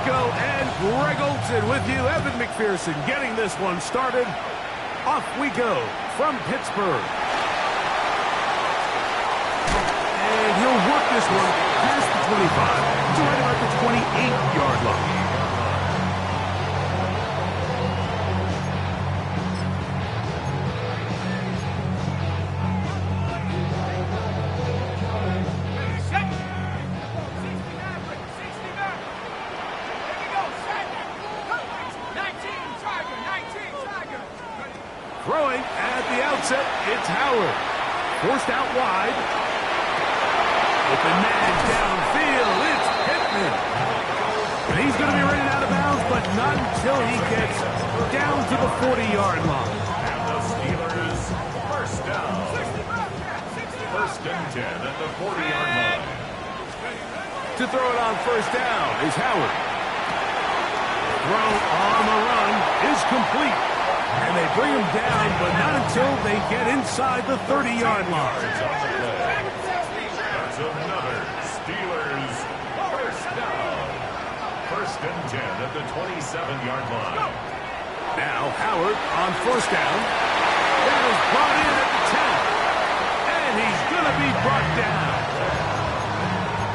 Rico and Greg Olson with you. Evan McPherson getting this one started. Off we go from Pittsburgh. And he'll work this one past the 25 to right about the 28-yard line. Throwing at the outset, it's Howard. Forced out wide. Open man downfield, it's Pittman. And he's going to be running out of bounds, but not until he gets down to the 40-yard line. And the Steelers, first down. First and 10 at the 40-yard line. To throw it on first down is Howard. Throw on the run is complete. And they bring him down, but not until they get inside the 30-yard line. That's another Steelers first down. First and 10 at the 27-yard line. Now Howard on first down. That is brought in at the 10. And he's going to be brought down.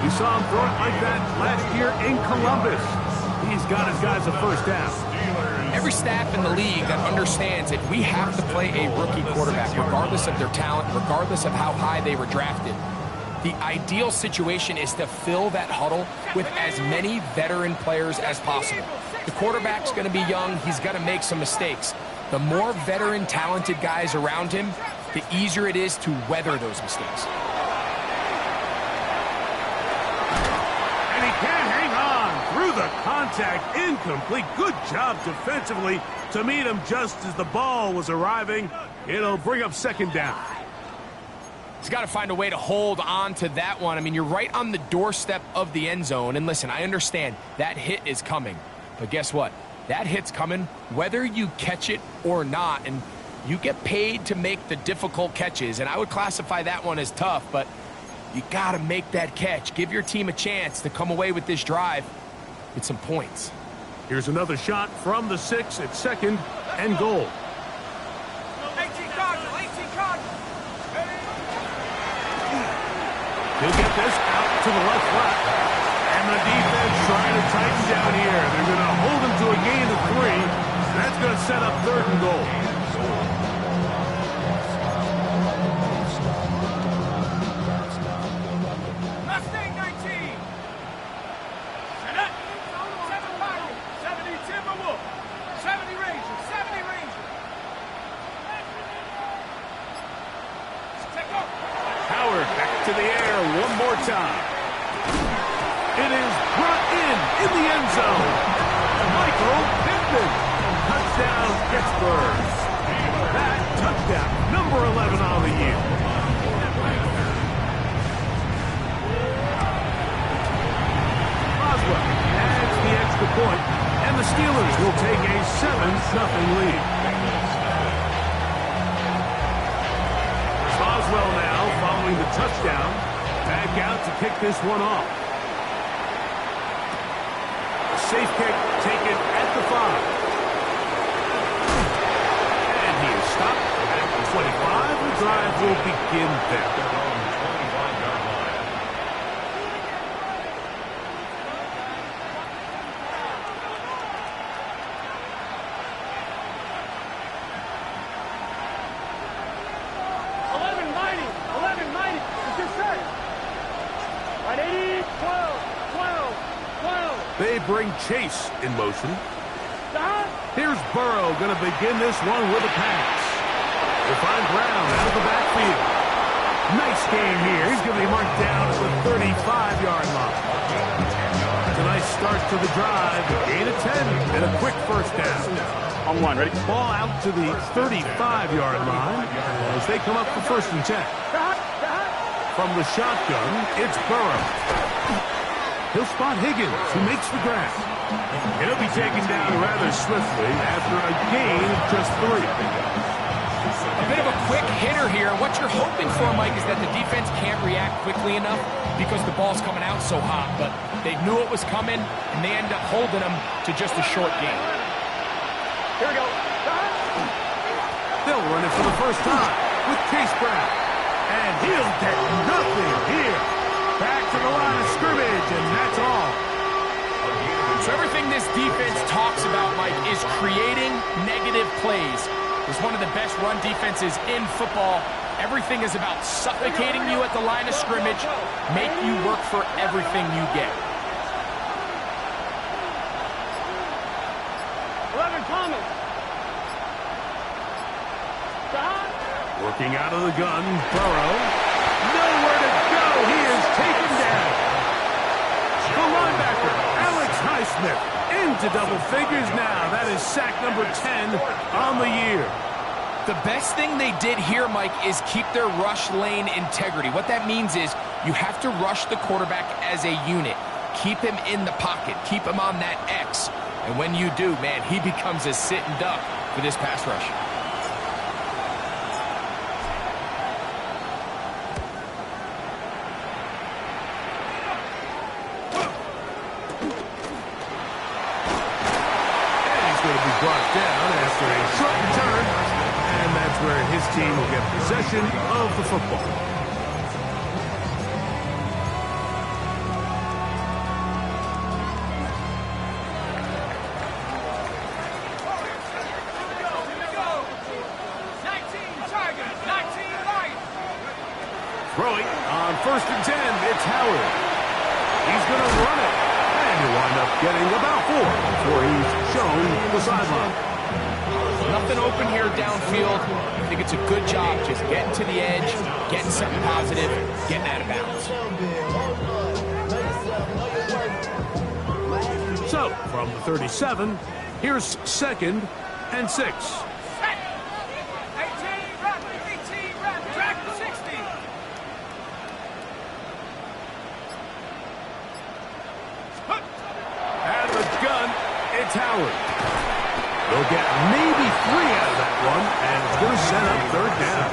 We saw him throw it like that last year in Columbus. He's got his guys a first down. Every staff in the league that understands that we have to play a rookie quarterback, regardless of their talent, regardless of how high they were drafted. The ideal situation is to fill that huddle with as many veteran players as possible. The quarterback's going to be young. He's going to make some mistakes. The more veteran, talented guys around him, the easier it is to weather those mistakes. And he can't hang on through the contact. Incomplete. Good job defensively to meet him just as the ball was arriving. It'll bring up second down. He's got to find a way to hold on to that one. I mean, you're right on the doorstep of the end zone. And listen, I understand that hit is coming. But guess what? That hit's coming whether you catch it or not. And you get paid to make the difficult catches. And I would classify that one as tough, but you got to make that catch. Give your team a chance to come away with this drive with some points. Here's another shot from the 6 at second and goal. 18 Cardinal, 18 Cardinal. He'll get this out to the left flat. And the defense trying to tighten down here. They're going to hold him to a gain of 3. That's going to set up third and goal. Mustang 19. Set up. 7 Power. 70 Timberwolf. 70 Rangers. 70 Rangers. Take off. Howard back to the air one more time. It is brought in the end zone. Michael Pittman. Touchdown, Pittsburgh. That touchdown, number 11 on the year. Boswell adds the extra point, and the Steelers will take a 7-0 lead. Boswell now following the touchdown. Back out to kick this one off. Safe kick taken at the 5. And he is stopped at the 25. The drive will begin there. They bring Chase in motion. Here's Burrow going to begin this one with a pass. They find Brown out of the backfield. Nice game here. He's going to be marked down to the 35-yard line. It's a nice start to the drive. Gain of 10 and a quick first down. On one, ready? Ball out to the 35-yard line as they come up for first and 10. From the shotgun, it's Burrow. He'll spot Higgins, who makes the grab. It'll be taken down rather swiftly after a gain of just 3. bit of a quick hitter here. What you're hoping for, Mike, is that the defense can't react quickly enough because the ball's coming out so hot. But they knew it was coming, and they end up holding them to just a short game. Here we go. They'll run it for the first time with Chase Brown. And he'll get nothing here. Back to the line of scrimmage, and that's all. So everything this defense talks about, Mike, is creating negative plays. It's one of the best run defenses in football. Everything is about suffocating you at the line of scrimmage, make you work for everything you get. 11 coming. Working out of the gun, Burrow. Nowhere to go. He is taken down. The linebacker, Alex Highsmith, into double figures now. That is sack number 10 on the year. The best thing they did here, Mike, is keep their rush lane integrity. What that means is you have to rush the quarterback as a unit. Keep him in the pocket. Keep him on that X. And when you do, man, he becomes a sitting duck for this pass rush. Brought down after a short return, and that's where his team will get possession of the football. Throwing on 1st and 10, it's Howard. He's going to run it. And he'll wind up getting about 4 before he's shown the sideline. Nothing open here downfield. I think it's a good job just getting to the edge, getting something positive, getting out of bounds. So, from the 37, here's 2nd and 6. 18, run, 18, run, track 60. Out of the gun, it's Howard. They'll get maybe 3 out of that one, and it's going to set up 3rd down.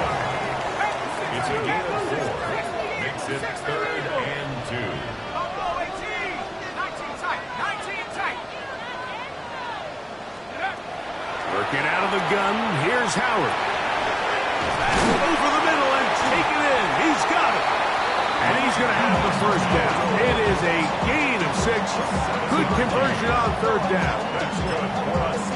It's a gain of 4. Makes it 3rd and 2. 18, 19 tight, 19 tight. Working out of the gun, here's Howard. Over the middle and take it in. He's got it. And he's going to have the 1st down. It is a gain of 6. Good conversion on 3rd down.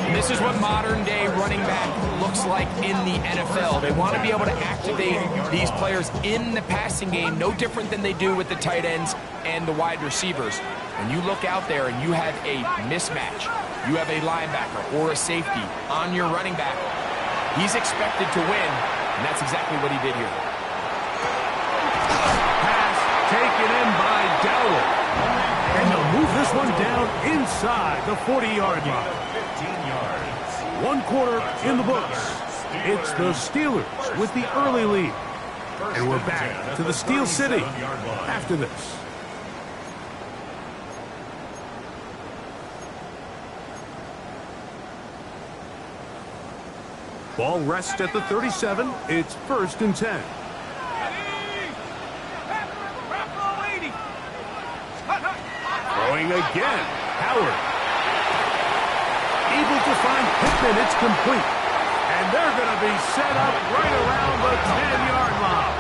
And this is what modern-day running back looks like in the NFL. They want to be able to activate these players in the passing game, no different than they do with the tight ends and the wide receivers. When you look out there and you have a mismatch, you have a linebacker or a safety on your running back, he's expected to win, and that's exactly what he did here. Taken in by Dowell. And they'll move this one down inside the 40-yard line. 15 yards. 1 quarter in the books. It's the Steelers with the early lead. And we're back to the Steel City after this. Ball rests at the 37. It's 1st and 10. Throwing again. Howard. Able to find Pittman. It's complete. And they're going to be set up right around the 10-yard line.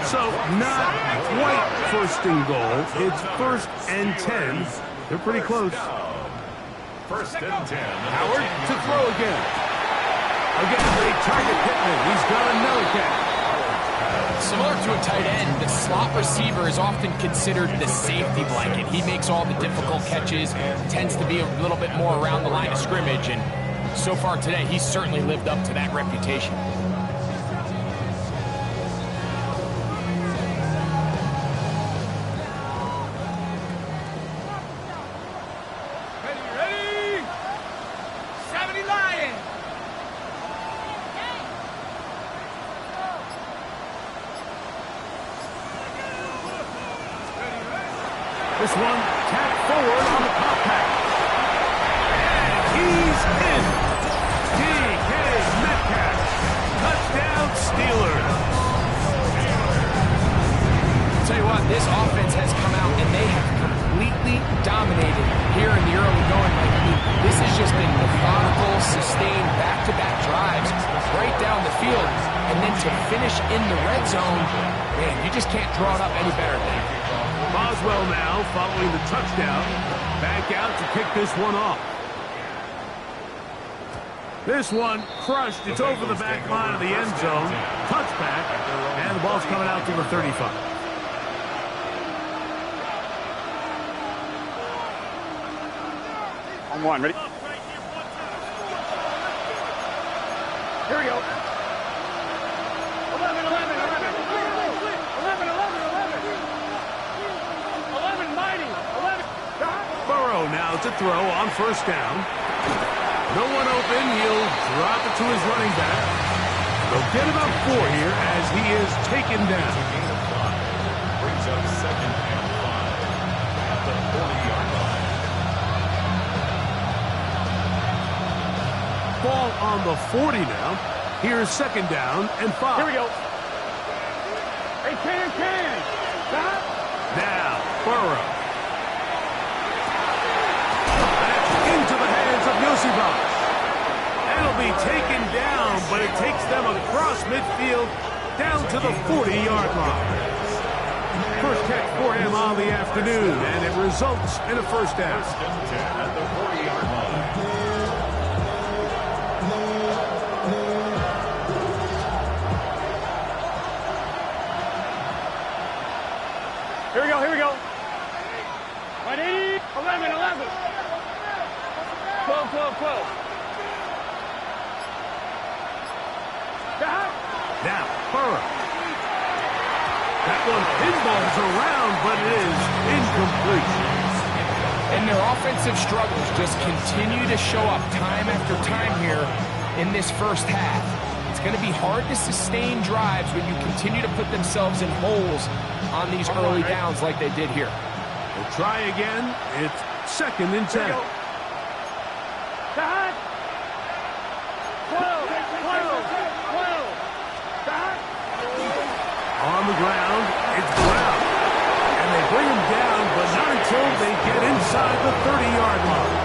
So not quite 1st and goal. It's 1st and 10. They're pretty close. 1st and 10. Howard to throw again. Again, they target Pittman. He's got another catch. Similar to a tight end, the slot receiver is often considered the safety blanket. He makes all the difficult catches, tends to be a little bit more around the line of scrimmage, and so far today, he's certainly lived up to that reputation. Ready? 70 Lion. This one tapped forward on the pop pass. And he's in. DK Metcalf Steelers. I'll tell you what, this offense has come out and they have completely dominated here in the early going. I mean, this has just been methodical, sustained, back-to-back drives right down the field. And then to finish in the red zone, man, you just can't draw it up any better than that. Boswell now following the touchdown. Back out to kick this one off. This one crushed. It's over the back line of the end zone. Touchback. And the ball's coming out to the 35. On one, ready? Here we go. 11, 11, 11. 11, 11, 11. 11, mighty. 11. Burrow now to throw on first down. No one open. He'll drop it to his running back. They'll get about 4 here as he is taken down. Gain of 5. Brings up 2nd and 5 at the 40-yard line. Ball on the 40 now. Here's 2nd down and 5. Here we go. Hey, can. Stop. Now, Burrow. Back into the hands of Yosibas. That'll be taken down, but it takes them across midfield down to the 40-yard line. First catch for him on the afternoon, and it results in a first down. 1st and 10 at the 40-yard line. Here we go. 180, 11, 11. 12, 12, 12. Stop. Now, Burrow. That one pinballs around, but it is incomplete. And their offensive struggles just continue to show up time after time here in this first half. It's going to be hard to sustain drives when you continue to put themselves in holes on these early downs like they did here. We'll try again. It's 2nd and 10. Stop. 12, 12, 12. Stop. On the ground, it's Brown. And they bring him down, but not until they get inside the 30-yard line.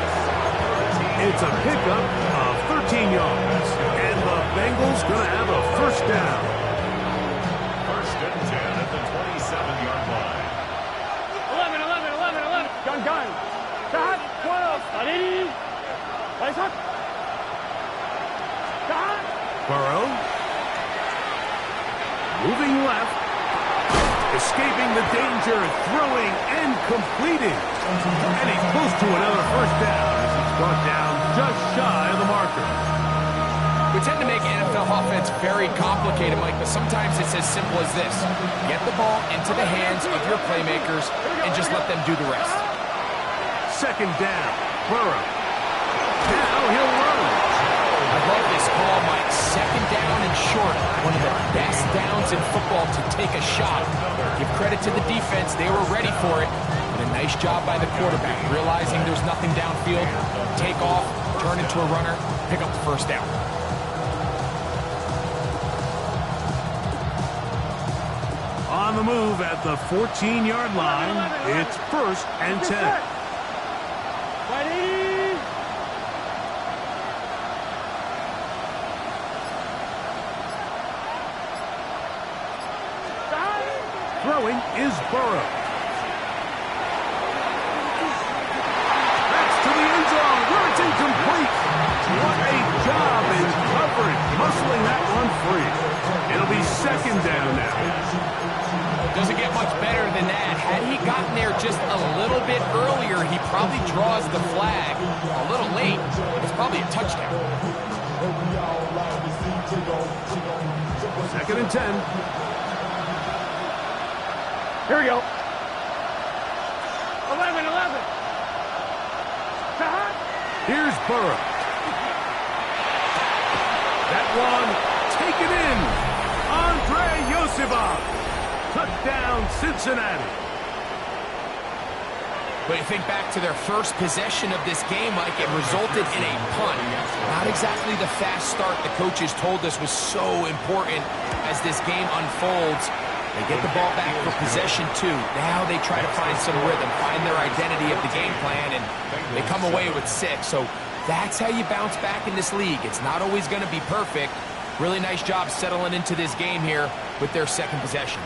It's a pickup of 13 yards. And the Bengals going to have a first down. 1st and 10 at the 27-yard line. 11, 11, 11, 11. Gun. Stop. 12. 180. Place up. Stop. Burrow. Moving left. Escaping the danger, throwing and completing. And he's close to another first down as he's brought down just shy of the marker. We tend to make NFL offense very complicated, Mike, but sometimes it's as simple as this. Get the ball into the hands of your playmakers and just let them do the rest. 2nd down. Burrow. Now he'll run. I love this call, Mike. 2nd down and short. One of the best downs in football to take a shot. Give credit to the defense. They were ready for it. And a nice job by the quarterback. Realizing there's nothing downfield. Take off, turn into a runner, pick up the first down. On the move at the 14-yard line. It's 1st and 10. 180. Throwing is Burrow. That's to the end zone where it's incomplete. What a job in coverage, muscling that one free. It'll be 2nd down now. Doesn't get much better than that. Had he gotten there just a little bit earlier, he probably draws the flag a little late. It's probably a touchdown. 2nd and 10. Here we go. 11, 11. Stop. Here's Burrow. That one taken in. Andre Yosibas. Touchdown, Cincinnati. But you think back to their first possession of this game, Mike, it resulted in a punt. Not exactly the fast start the coaches told us was so important as this game unfolds. They get the ball back for possession 2. Now they try to find some rhythm, find their identity of the game plan, and they come away with 6. So that's how you bounce back in this league. It's not always going to be perfect. Really nice job settling into this game here with their second possession.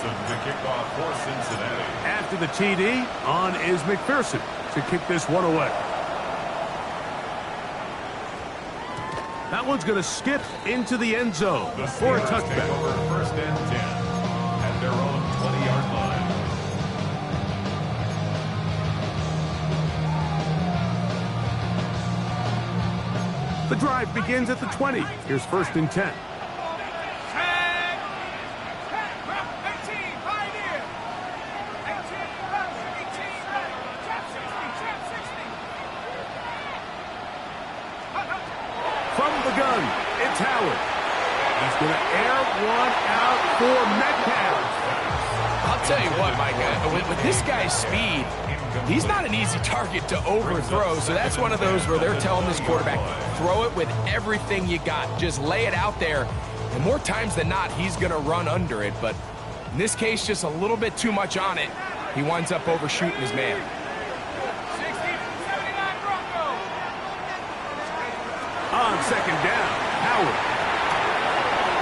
To kick off for Cincinnati. After the TD, on is McPherson to kick this one away. That one's going to skip into the end zone for a touchback. Over 1st and 10 at their own 20-yard line. The drive begins at the 20. Here's 1st and 10. Gun. It's Howard. He's going to air one out for Metcalf. I'll tell you what, Mike, with this guy's speed, he's not an easy target to overthrow, so that's one of those where they're telling this quarterback, throw it with everything you got. Just lay it out there, and more times than not, he's going to run under it, but in this case, just a little bit too much on it. He winds up overshooting his man. On 2nd down, Howard.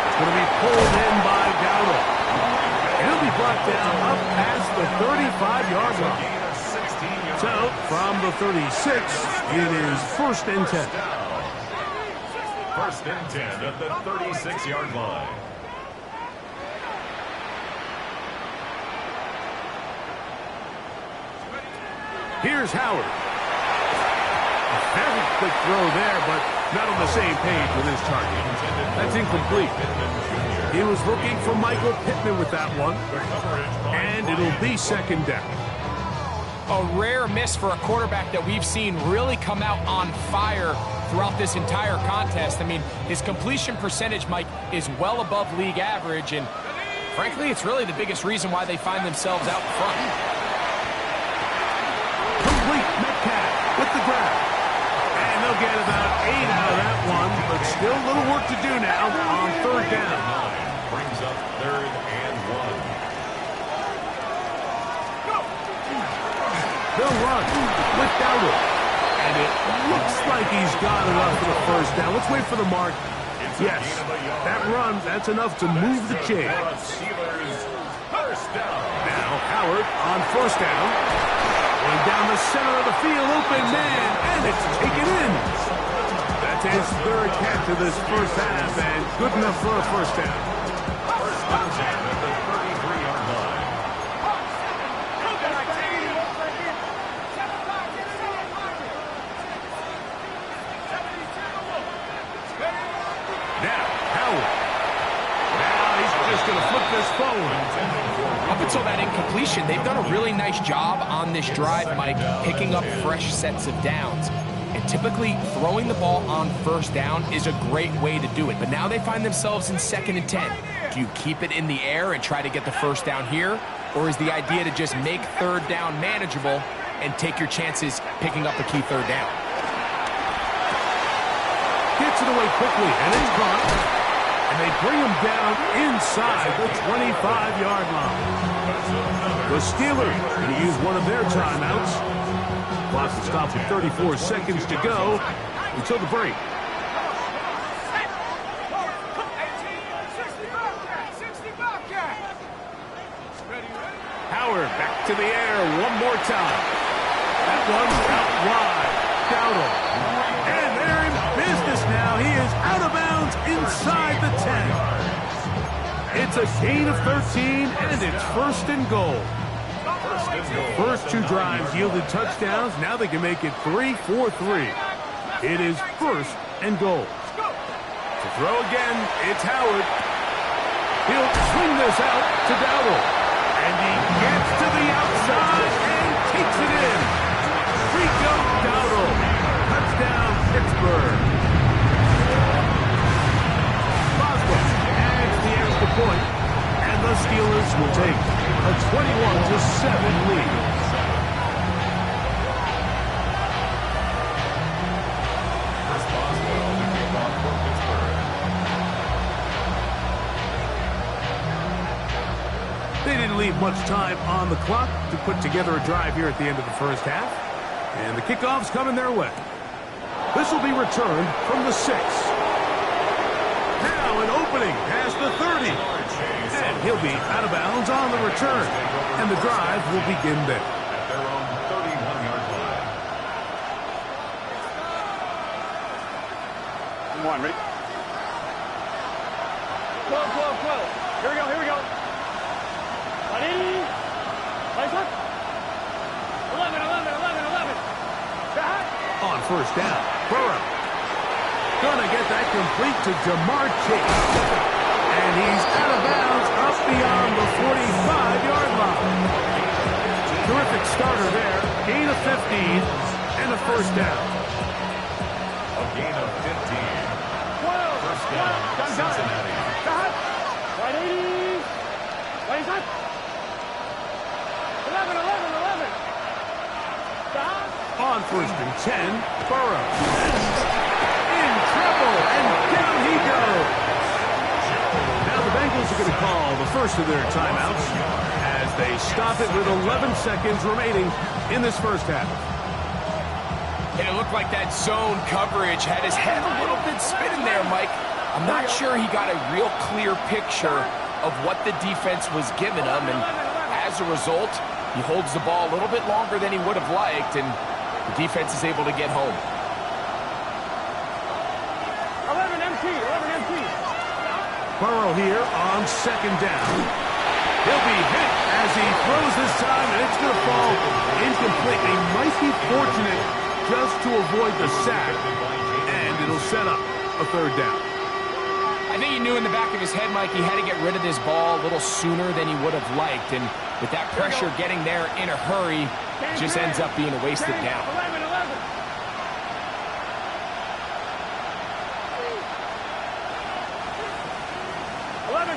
It's going to be pulled in by Dowdle. And he'll be brought down up past the 35-yard line. So, from the 36, it is 1st and 10. 1st and 10 at the 36-yard line. Here's Howard. A very quick throw there, but not on the same page with his target. That's incomplete. He was looking for Michael Pittman with that one. And it'll be 2nd down. A rare miss for a quarterback that we've seen really come out on fire throughout this entire contest. I mean, his completion percentage, Mike, is well above league average, and frankly, it's really the biggest reason why they find themselves out front. Complete. Metcalf with the grab. And they'll get about 8 out of that one, but still a little work to do now on 3rd down. Brings up 3rd and 1. They'll run with Dowdle. And it looks like he's got enough for the 1st down. Let's wait for the mark. Yes, that run, that's enough to move the chains. Now Howard on 1st down. Going down the center of the field, open man, and it's taken in. That's his 3rd catch of this 1st half, and good enough for a 1st down. 1st and 10 at the 33-yard line. Now, Howard. Now he's just going to flip this forward. Up until that incompletion, they've done a really nice job on this drive, Mike, picking up fresh sets of downs. And typically, throwing the ball on 1st down is a great way to do it. But now they find themselves in 2nd and 10. Do you keep it in the air and try to get the 1st down here? Or is the idea to just make 3rd down manageable and take your chances picking up a key 3rd down? Gets it away quickly, and it's caught. And they bring him down inside the 25-yard line. The Steelers going to use one of their timeouts. Clock will stop with 34 seconds to go until the break. Howard back to the air one more time. That one's out wide. Dowdle. And they're in business now. He is out of bounds inside the 10. It's a gain of 13, and it's 1st and goal. First 2 drives yielded touchdowns. Now they can make it 3-4-3. It is 1st and goal. throw again. It's Howard. He'll swing this out to Dowdle. And he gets to the outside and takes it in. Rico Dowdle. Touchdown, Pittsburgh. Boswell adds the extra point. And the Steelers will take a 21-7 lead. They didn't leave much time on the clock to put together a drive here at the end of the first half. And the kickoff's coming their way. This will be returned from the 6. Now an opening past the 30. And he'll be out of bounds on the return. And the drive will begin there. At their own 31-yard line. Come on, ready? 12, 12, 12. Here we go, here we go. Ready? Lights up. 11, 11, 11, 11. Back. On first down, Burrow. Gonna get that complete to Jamar Chase. And he's out of bounds up beyond the 45-yard line. Terrific starter there. Gain of 15 and a first down. A gain of 15. 12. First down, Cincinnati. Back. Right 80. Lights up. 11, 11, 11. Back. On first and 10, Burrow. In trouble, and down he goes. Now the Bengals are going to call the first of their timeouts as they stop it with 11 seconds remaining in this first half. And it looked like that zone coverage had his head a little bit spinning there, Mike. I'm not sure he got a real clear picture of what the defense was giving him, and as a result, he holds the ball a little bit longer than he would have liked, and the defense is able to get home. 11 MT, 11 MT. Burrow here on second down. He'll be hit as he throws this time, and it's going to fall incomplete. He might be fortunate just to avoid the sack, and it'll set up a third down. I think he knew in the back of his head, Mike, he had to get rid of this ball a little sooner than he would have liked, and with that pressure getting there in a hurry, it just ends up being a wasted down. 11, 11.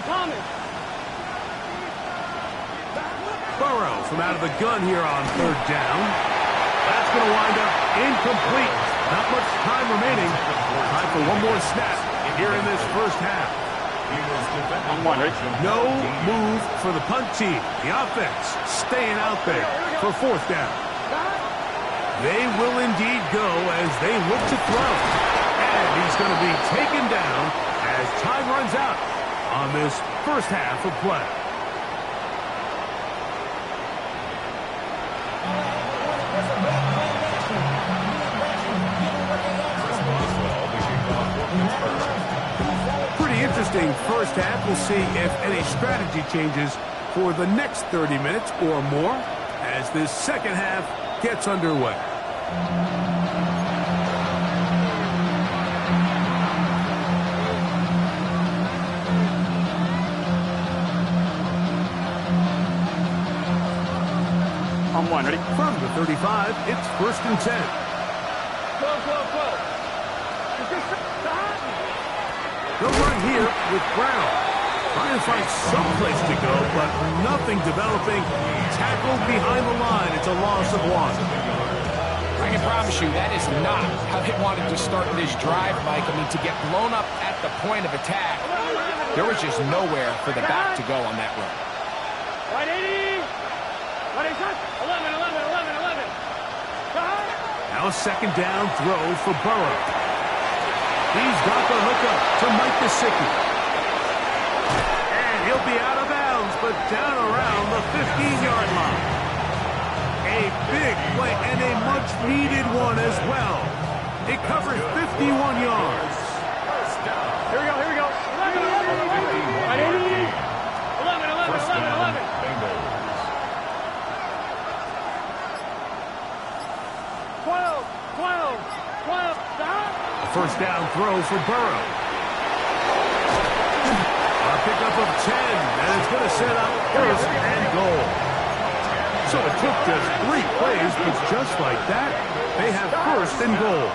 Thomas. Burrow from out of the gun here on third down. That's going to wind up incomplete. Not much time remaining. Time for one more snap here in this first half. On one, right? No move for the punt team. The offense staying out there for fourth down. They will indeed go as they look to throw. And he's going to be taken down as time runs out on this first half of play. Pretty interesting first half. We'll see if any strategy changes for the next 30 minutes or more as this second half gets underway. On one, ready? From the 35, it's first and 10. 12, 12, 12. They'll run here with Brown. Trying to find some place to go, but nothing developing. Tackled behind the line. It's a loss of one. I can promise you that is not how they wanted to start this drive, Mike. I mean, to get blown up at the point of attack, there was just nowhere for the back to go on that run. Right 80. Right 11, 11, 11, 11. Now a second down throw for Burrow. He's got the hookup to Mike Gesicki. And he'll be out of bounds, but down around the 15-yard line. A big play and a much-needed one as well. It covers 51 yards. Here we go, here we go. 11, 11, 11. Right 80. 11, 11, 11, 11. Bengals. 12, 12, 12. A first down throw for Burrow. pickup of 10, and it's going to set up first and goal. So it took just 3 plays, but just like that, they have first and goal.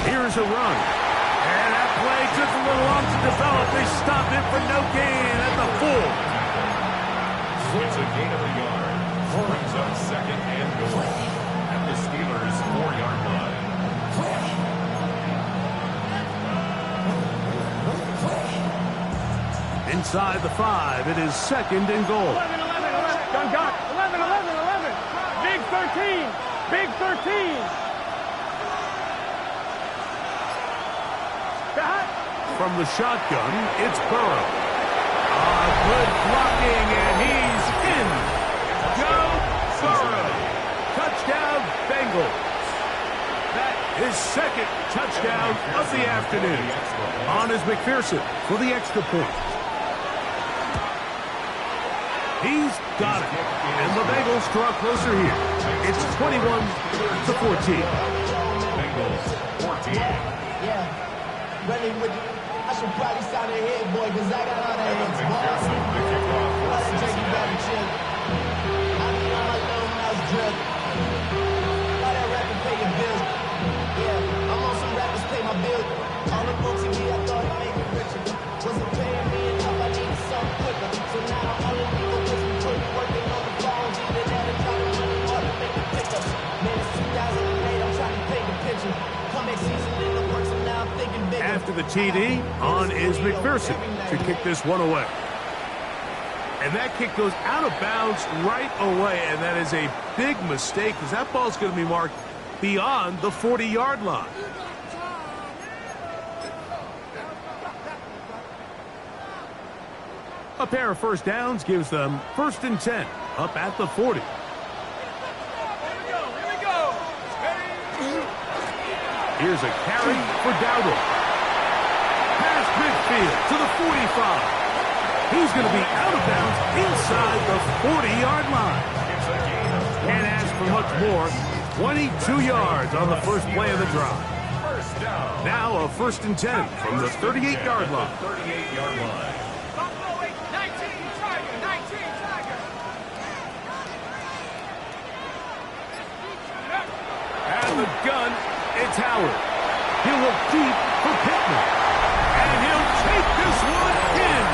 Here's a run. And that play took a little long to develop. They stopped it for no gain at the 4. It's a gain of a yard. Brings up second and goal at the Steelers' 4-yard line. Inside the 5, it is second and goal. 11, 11, 11. Gun. 11, 11, 11. Big 13. Big 13. From the shotgun, it's Burrow. Good blocking, and he's in. Joe Burrow. Touchdown, Bengals. That is second touchdown of the afternoon. On is McPherson for the extra point. He's got it. And the Bengals draw closer here. It's 21-14. Bengals 14. Yeah. Running with you. I should probably sign a head boy, because I got all the heads, boy. Let it take you back and chill. I mean, on my little mouse drip. All that rapping pay your bills. Yeah, I'm on some rappers pay my bills. All the books in me, I thought it made me richer. Wasn't paying me enough, I needed something quicker. So now I'm all in people with me, put working on the phone. Either that or trying to money more to make the pickup. Man, it's 2008, I'm trying to paint the picture. Comeback season in the works, and now I'm thinking bigger. After the TD, on is McPherson to kick this one away. And that kick goes out of bounds right away, and that is a big mistake because that ball's going to be marked beyond the 40-yard line. A pair of first downs gives them first and 10 up at the 40. Here's a carry for Dowdle. Past midfield to the 45. He's going to be out of bounds inside the 40-yard line. Can't ask for much more. 22 yards on the first play of the drive. Now a first and 10 from the 38-yard line. 38-yard line. And the gun, it's Howard. He'll look deep for Pittman. And he'll take this one in.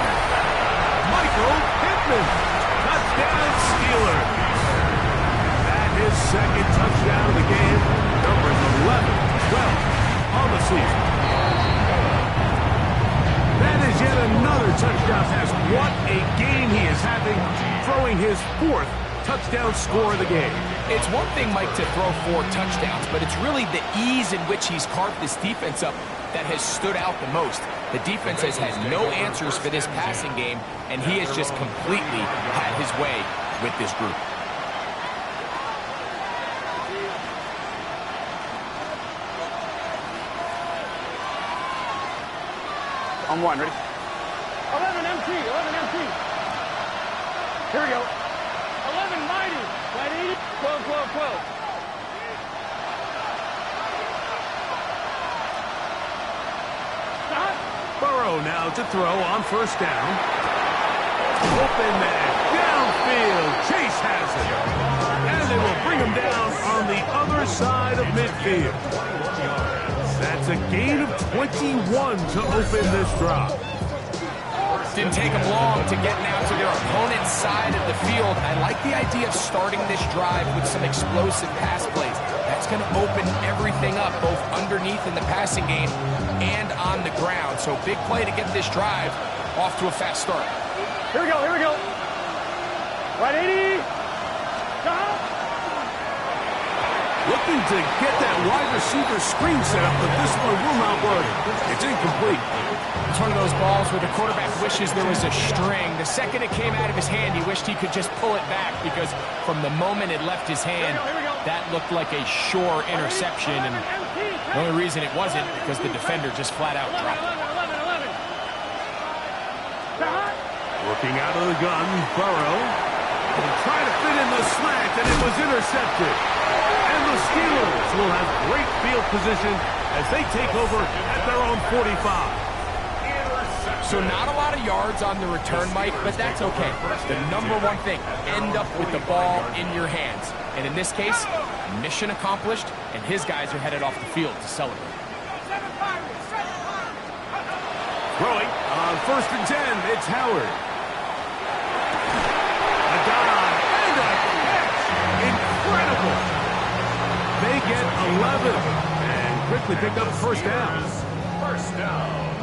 Michael Pittman. Touchdown, Steelers. That is second touchdown of the game. Numbers 11, 12 on the season. That is yet another touchdown pass. What a game he is having, throwing his 4th touchdown score of the game. It's one thing, Mike, to throw 4 touchdowns, but it's really the ease in which he's carved this defense up that has stood out the most. The defense has had no answers for this passing game, and he has just completely had his way with this group. On one, ready? 11 MT, 11 MT. Here we go. 11 mighty. Right, 80. 12, 12, 12. Stop. Burrow now to throw on first down. Open man, downfield. Chase has it. And they will bring him down on the other side of midfield. That's a gain of 21 to open this drive. Didn't take them long to get now to their opponent's side of the field. I like the idea of starting this drive with some explosive pass plays. That's going to open everything up, both underneath in the passing game and on the ground. So big play to get this drive off to a fast start. Here we go, here we go. Right, 80. Stop. Looking to get that wide receiver screen set up, but this one will not work. It's incomplete. It's one of those balls where the quarterback wishes there was a string. The second it came out of his hand, he wished he could just pull it back because from the moment it left his hand, that looked like a sure interception. And the only reason it wasn't because the defender just flat out dropped it. 11. Looking out of the gun, Burrow. Trying to fit in the slant, and it was intercepted. And the Steelers will have great field position as they take over at their own 45. So not a lot of yards on the return, Mike, but that's okay. The number one thing, end up with the ball in your hands. And in this case, mission accomplished, and his guys are headed off the field to celebrate. Throwing on 1st and 10, it's Howard. A dive and a catch. Incredible. They get 11 and quickly pick up first down. First down.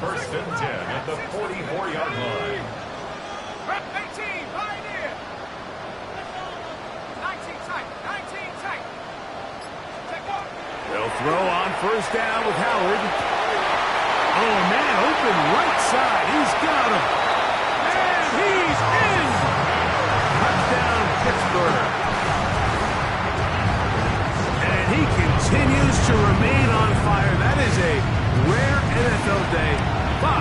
1st and 10 at the 44-yard line. 18, right here. 19 tight, 19 tight. Check one. They'll throw on 1st down with Howard. Oh, man, open right side. He's got him. And he's in. Touchdown, Pittsburgh. And he continues to remain on fire. That is a rare NFL day. 5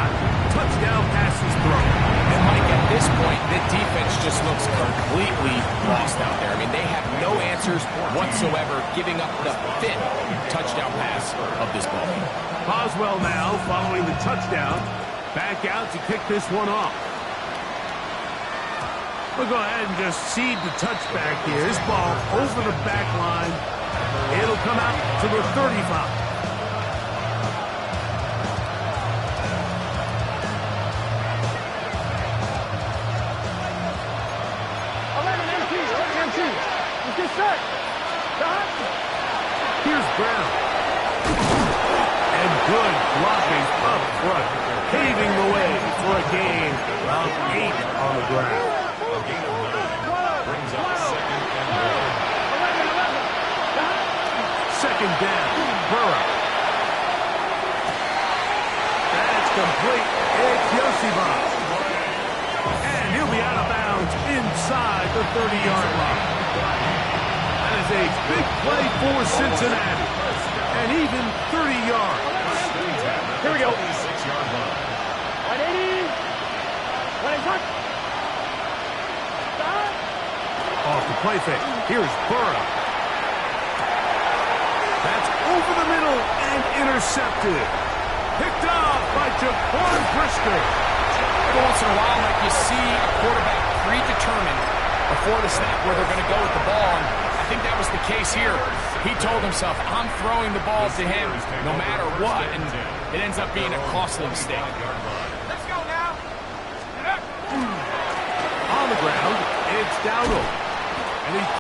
touchdown passes thrown. And Mike, at this point, the defense just looks completely lost out there. I mean, they have no answers whatsoever, giving up the 5th touchdown pass of this ball game. Boswell now following the touchdown. Back out to kick this one off. We'll go ahead and just seed the touchback here. This ball over the back line. It'll come out to the 35. Here's Brown. And good blocking up front, paving the way for a gain of 8 on the ground. A gain of 9 brings up 2nd and 1. 2nd down, Burrow. That's complete. It's Yosibas. And he'll be out of bounds inside the 30-yard line. That is a big play for Cincinnati. And even 30 yards. Here we go. 36-yard line. 180. Off the play fake. Here's Burrow. That's over the middle and intercepted. Picked off by Jaquan Brisker. Every once in a while, like you see a quarterback predetermined before the snap where they're going to go with the ball. And I think that was the case here. He told himself, I'm throwing the ball to him no matter what. And it ends up being a costly mistake. Let's go now. On the ground, it's Dowdle. And he